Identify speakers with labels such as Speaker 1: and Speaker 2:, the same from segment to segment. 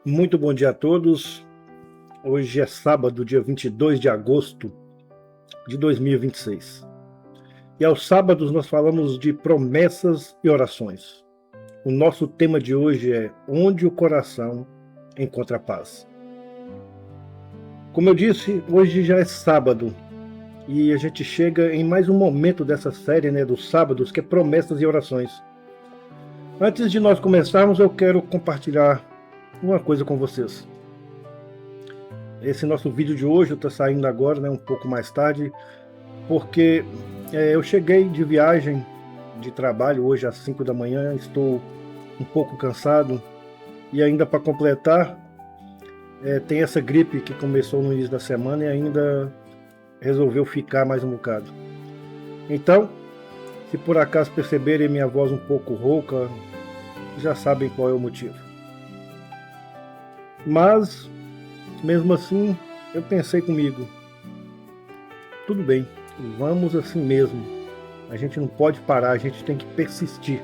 Speaker 1: Muito bom dia a todos. Hoje é sábado, dia 22 de agosto de 2026. E aos sábados nós falamos de promessas e orações. O nosso tema de hoje é onde o coração encontra paz. Como eu disse, hoje já é sábado e a gente chega em mais um momento dessa série, dos sábados, que é promessas e orações. Antes de nós começarmos, eu quero compartilhar uma coisa com vocês. Esse nosso vídeo de hoje está saindo agora, um pouco mais tarde, porque eu cheguei de viagem de trabalho hoje às 5 da manhã, estou um pouco cansado e ainda para completar, tem essa gripe que começou no início da semana e ainda resolveu ficar mais um bocado. Então, se por acaso perceberem minha voz um pouco rouca, já sabem qual é o motivo. Mas, mesmo assim, eu pensei comigo, tudo bem, vamos assim mesmo. A gente não pode parar, a gente tem que persistir,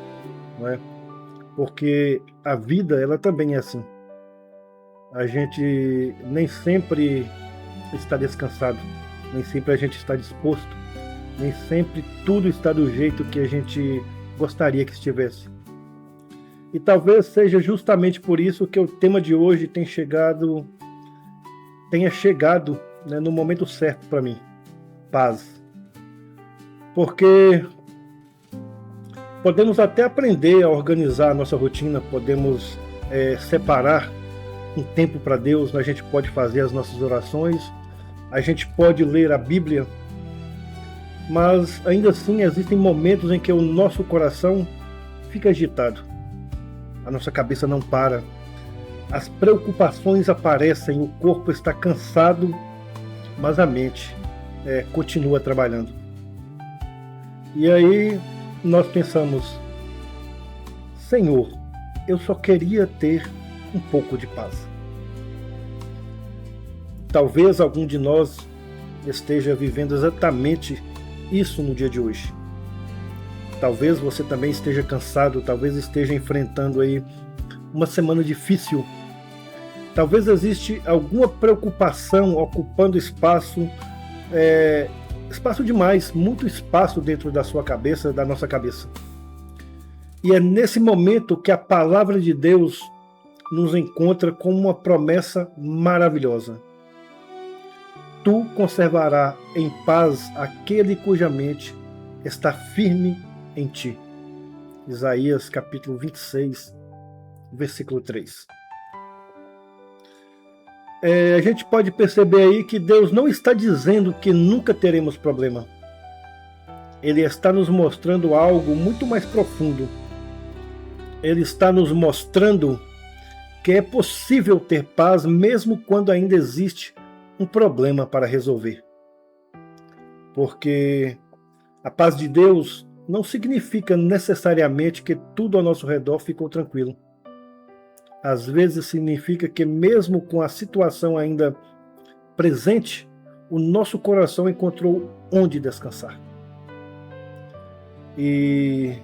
Speaker 1: não é? Porque a vida, ela também é assim. A gente nem sempre está descansado, nem sempre a gente está disposto, nem sempre tudo está do jeito que a gente gostaria que estivesse. E talvez seja justamente por isso que o tema de hoje tenha chegado no momento certo para mim, paz. Porque podemos até aprender a organizar a nossa rotina, podemos separar um tempo para Deus, a gente pode fazer as nossas orações, a gente pode ler a Bíblia, mas ainda assim existem momentos em que o nosso coração fica agitado, a nossa cabeça não para, as preocupações aparecem, o corpo está cansado, mas a mente continua trabalhando. E aí nós pensamos, Senhor, eu só queria ter um pouco de paz. Talvez algum de nós esteja vivendo exatamente isso no dia de hoje. Talvez você também esteja cansado, talvez esteja enfrentando aí uma semana difícil. Talvez existe alguma preocupação ocupando espaço, espaço demais, muito espaço dentro da sua cabeça, da nossa cabeça. E é nesse momento que a palavra de Deus nos encontra com uma promessa maravilhosa. Tu conservarás em paz aquele cuja mente está firme em ti. Isaías capítulo 26, versículo 3. A gente pode perceber aí que Deus não está dizendo que nunca teremos problema. Ele está nos mostrando algo muito mais profundo. Ele está nos mostrando que é possível ter paz mesmo quando ainda existe um problema para resolver. Porque a paz de Deus não significa necessariamente que tudo ao nosso redor ficou tranquilo. Às vezes significa que mesmo com a situação ainda presente, o nosso coração encontrou onde descansar. E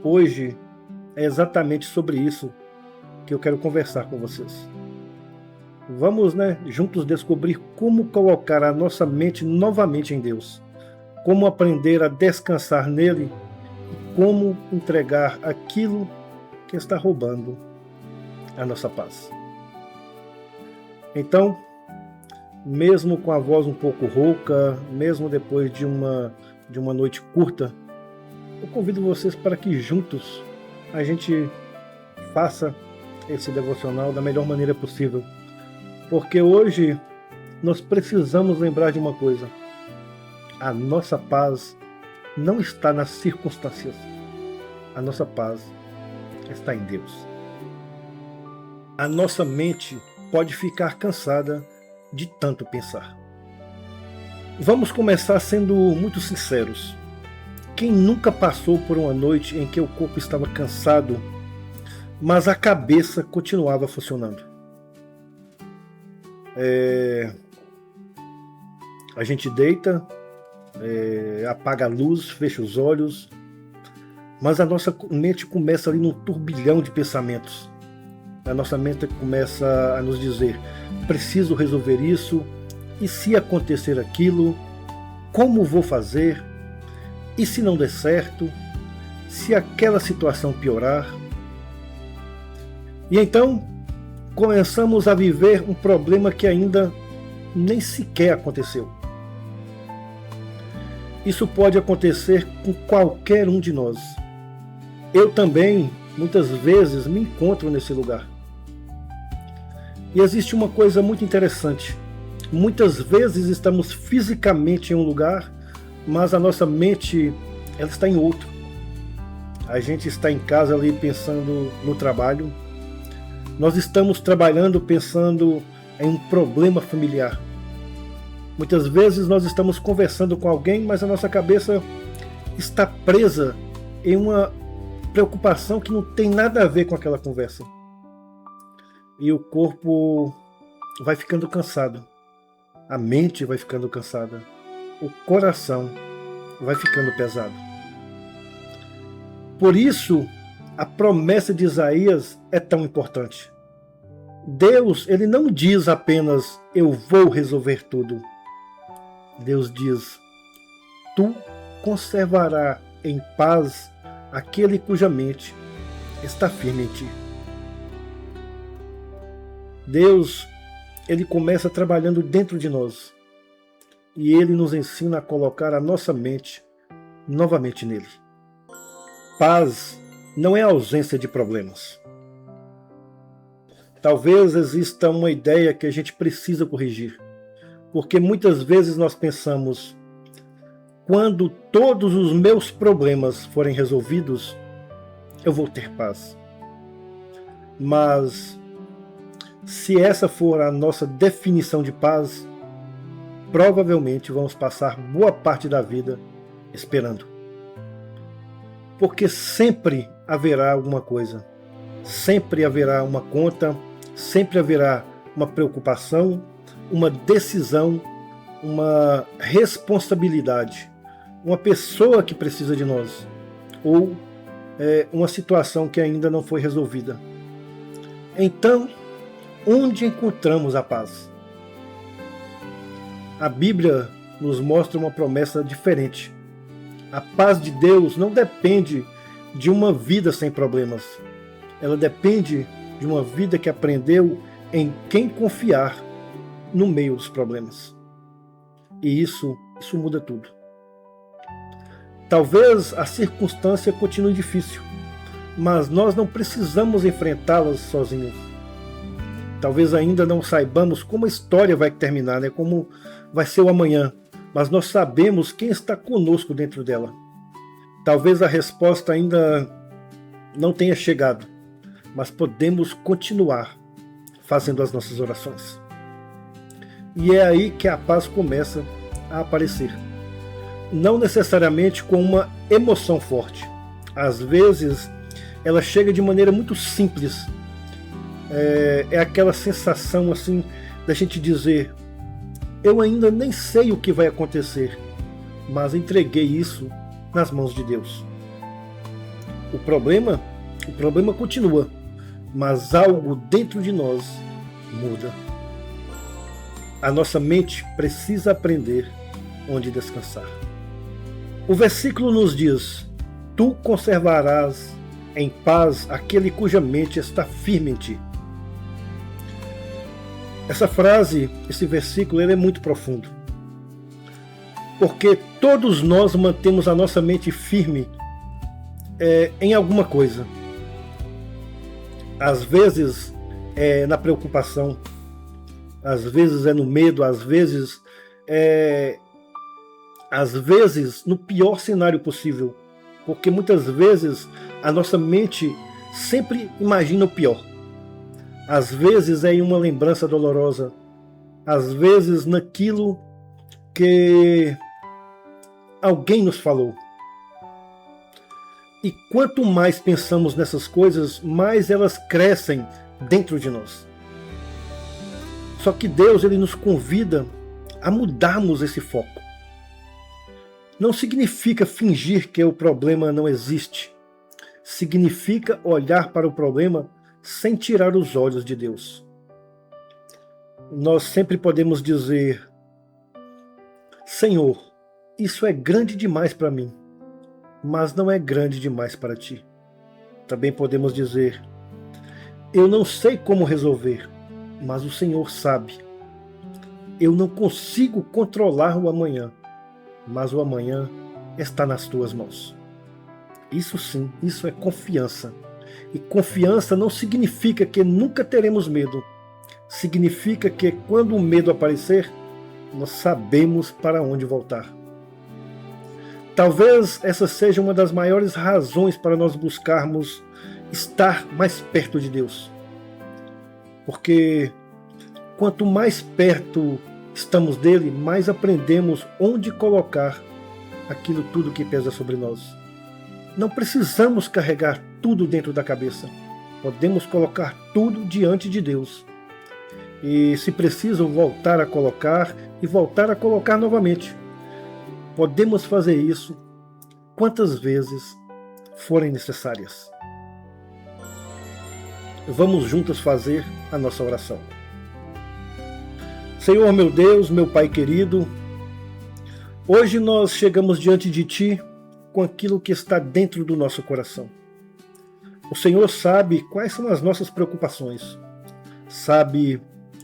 Speaker 1: hoje é exatamente sobre isso que eu quero conversar com vocês. Vamos, juntos descobrir como colocar a nossa mente novamente em Deus, como aprender a descansar nele e como entregar aquilo que está roubando a nossa paz. Então, mesmo com a voz um pouco rouca, mesmo depois de uma noite curta, eu convido vocês para que juntos a gente faça esse devocional da melhor maneira possível. Porque hoje nós precisamos lembrar de uma coisa: a nossa paz não está nas circunstâncias, a nossa paz está em Deus. A nossa mente pode ficar cansada de tanto pensar. Vamos começar sendo muito sinceros. Quem nunca passou por uma noite em que o corpo estava cansado, mas a cabeça continuava funcionando? A gente deita, apaga a luz, fecha os olhos, mas a nossa mente começa ali num turbilhão de pensamentos. a nossa mente começa a nos dizer: preciso resolver isso, e se acontecer aquilo, como vou fazer? E se não der certo? Se aquela situação piorar? E então começamos a viver um problema que ainda nem sequer aconteceu. Isso pode acontecer com qualquer um de nós. Eu também, muitas vezes, me encontro nesse lugar. E existe uma coisa muito interessante. Muitas vezes estamos fisicamente em um lugar, mas a nossa mente, ela está em outro. A gente está em casa ali pensando no trabalho. Nós estamos trabalhando pensando em um problema familiar. Muitas vezes nós estamos conversando com alguém, mas a nossa cabeça está presa em uma preocupação que não tem nada a ver com aquela conversa. E o corpo vai ficando cansado. A mente vai ficando cansada. O coração vai ficando pesado. Por isso, a promessa de Isaías é tão importante. Deus, ele não diz apenas: eu vou resolver tudo. Deus diz: tu conservarás em paz aquele cuja mente está firme em ti. Deus, ele começa trabalhando dentro de nós e ele nos ensina a colocar a nossa mente novamente nele. Paz não é ausência de problemas. Talvez exista uma ideia que a gente precisa corrigir, porque muitas vezes nós pensamos: quando todos os meus problemas forem resolvidos, eu vou ter paz. Mas se essa for a nossa definição de paz, provavelmente vamos passar boa parte da vida esperando. Porque sempre haverá alguma coisa, sempre haverá uma conta, sempre haverá uma preocupação, uma decisão, uma responsabilidade, uma pessoa que precisa de nós, ou uma situação que ainda não foi resolvida. Então, onde encontramos a paz? A Bíblia nos mostra uma promessa diferente. A paz de Deus não depende de uma vida sem problemas. Ela depende de uma vida que aprendeu em quem confiar no meio dos problemas. E isso muda tudo. Talvez a circunstância continue difícil, mas nós não precisamos enfrentá-las sozinhos. Talvez ainda não saibamos como a história vai terminar, como vai ser o amanhã, mas nós sabemos quem está conosco dentro dela. Talvez a resposta ainda não tenha chegado, mas podemos continuar fazendo as nossas orações. E é aí que a paz começa a aparecer. Não necessariamente com uma emoção forte. Às vezes, ela chega de maneira muito simples. É aquela sensação assim da gente dizer: eu ainda nem sei o que vai acontecer, mas entreguei isso nas mãos de Deus. O problema continua, mas algo dentro de nós muda. A nossa mente precisa aprender onde descansar. O versículo nos diz: tu conservarás em paz aquele cuja mente está firme em ti. Essa frase, esse versículo, ele é muito profundo. Porque todos nós mantemos a nossa mente firme em alguma coisa. Às vezes é na preocupação, às vezes é no medo, às vezes no pior cenário possível. Porque muitas vezes a nossa mente sempre imagina o pior. Às vezes é em uma lembrança dolorosa, às vezes naquilo que alguém nos falou. E quanto mais pensamos nessas coisas, mais elas crescem dentro de nós. Só que Deus, ele nos convida a mudarmos esse foco. Não significa fingir que o problema não existe. Significa olhar para o problema sem tirar os olhos de Deus. Nós sempre podemos dizer: Senhor, isso é grande demais para mim, mas não é grande demais para ti. Também podemos dizer: eu não sei como resolver, mas o Senhor sabe. Eu não consigo controlar o amanhã, mas o amanhã está nas tuas mãos. Isso sim, isso é confiança. E confiança não significa que nunca teremos medo. Significa que quando o medo aparecer, nós sabemos para onde voltar. Talvez essa seja uma das maiores razões para nós buscarmos estar mais perto de Deus. Porque quanto mais perto estamos dele, mais aprendemos onde colocar aquilo tudo que pesa sobre nós. Não precisamos carregar tudo dentro da cabeça. Podemos colocar tudo diante de Deus. E se preciso, voltar a colocar e voltar a colocar novamente. Podemos fazer isso quantas vezes forem necessárias. Vamos juntos fazer a nossa oração. Senhor, meu Deus, meu Pai querido, hoje nós chegamos diante de Ti com aquilo que está dentro do nosso coração. O Senhor sabe quais são as nossas preocupações, sabe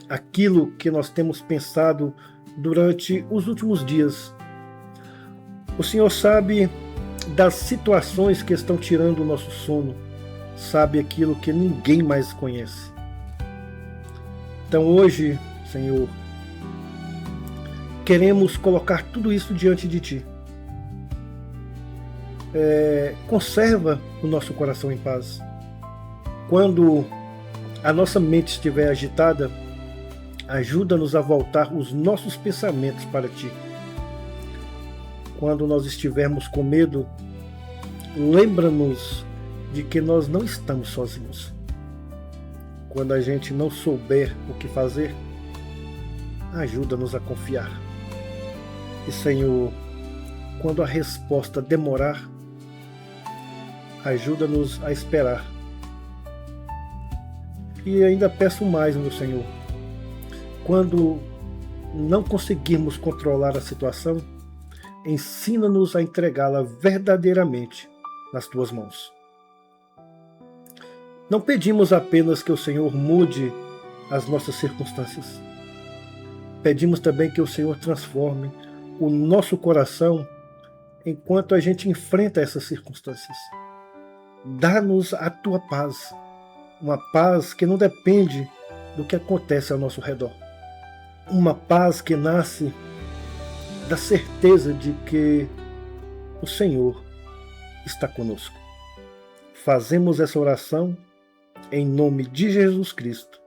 Speaker 1: aquilo que nós temos pensado durante os últimos dias. O Senhor sabe das situações que estão tirando o nosso sono, sabe aquilo que ninguém mais conhece. Então hoje, Senhor, queremos colocar tudo isso diante de Ti. Conserva o nosso coração em paz. Quando a nossa mente estiver agitada, ajuda-nos a voltar os nossos pensamentos para Ti. Quando nós estivermos com medo, lembra-nos de que nós não estamos sozinhos. Quando a gente não souber o que fazer, ajuda-nos a confiar. E, Senhor, quando a resposta demorar, ajuda-nos a esperar. E ainda peço mais, meu Senhor, quando não conseguirmos controlar a situação, ensina-nos a entregá-la verdadeiramente nas Tuas mãos. Não pedimos apenas que o Senhor mude as nossas circunstâncias. Pedimos também que o Senhor transforme o nosso coração enquanto a gente enfrenta essas circunstâncias. Dá-nos a Tua paz, uma paz que não depende do que acontece ao nosso redor. Uma paz que nasce da certeza de que o Senhor está conosco. Fazemos essa oração em nome de Jesus Cristo.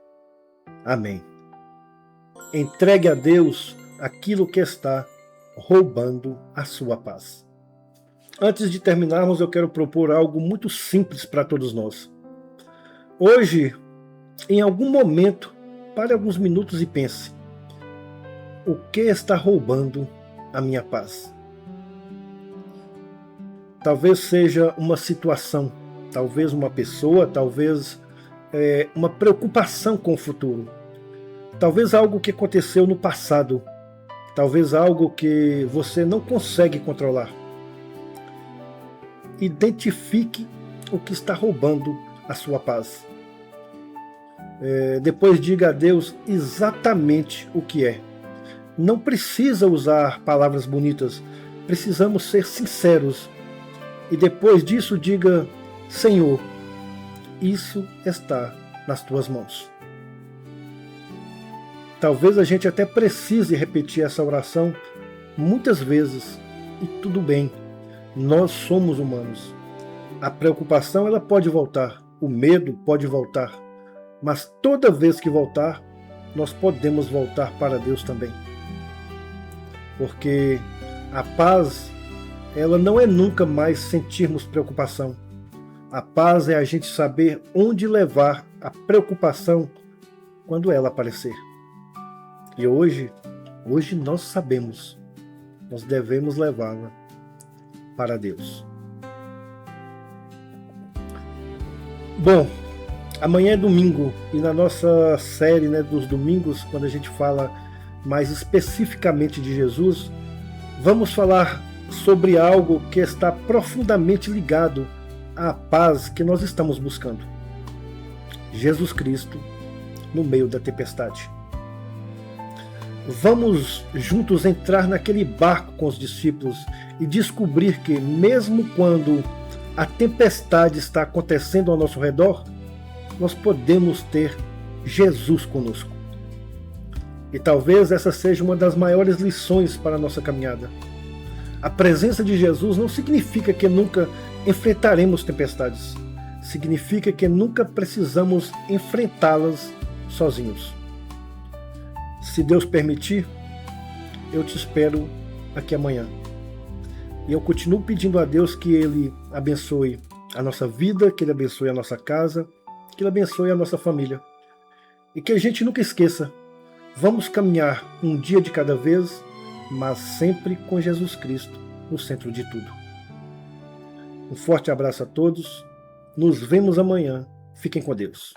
Speaker 1: Amém. Entregue a Deus aquilo que está roubando a sua paz. Antes de terminarmos, eu quero propor algo muito simples para todos nós. Hoje, em algum momento, pare alguns minutos e pense: o que está roubando a minha paz? Talvez seja uma situação, talvez uma pessoa, talvez uma preocupação com o futuro, talvez algo que aconteceu no passado, talvez algo que você não consegue controlar. Identifique o que está roubando a sua paz. Depois diga a Deus exatamente o que é. Não precisa usar palavras bonitas, precisamos ser sinceros. E depois disso diga: Senhor, isso está nas Tuas mãos. Talvez a gente até precise repetir essa oração muitas vezes, e tudo bem, nós somos humanos. A preocupação ela pode voltar, o medo pode voltar, mas toda vez que voltar, nós podemos voltar para Deus também. Porque a paz, ela não é nunca mais sentirmos preocupação. A paz é a gente saber onde levar a preocupação quando ela aparecer. E hoje nós sabemos, nós devemos levá-la para Deus. Bom, Amanhã é domingo e na nossa série, né, dos domingos, quando a gente fala mais especificamente de Jesus, vamos falar sobre algo que está profundamente ligado à paz que nós estamos buscando. Jesus Cristo no meio da tempestade. Vamos juntos entrar naquele barco com os discípulos e descobrir que, mesmo quando a tempestade está acontecendo ao nosso redor, nós podemos ter Jesus conosco. E talvez essa seja uma das maiores lições para a nossa caminhada. A presença de Jesus não significa que nunca enfrentaremos tempestades. Significa que nunca precisamos enfrentá-las sozinhos. Se Deus permitir, eu te espero aqui amanhã. E eu continuo pedindo a Deus que Ele abençoe a nossa vida, que Ele abençoe a nossa casa, que Ele abençoe a nossa família. E que a gente nunca esqueça, vamos caminhar um dia de cada vez, mas sempre com Jesus Cristo no centro de tudo. Um forte abraço a todos, nos vemos amanhã, fiquem com Deus.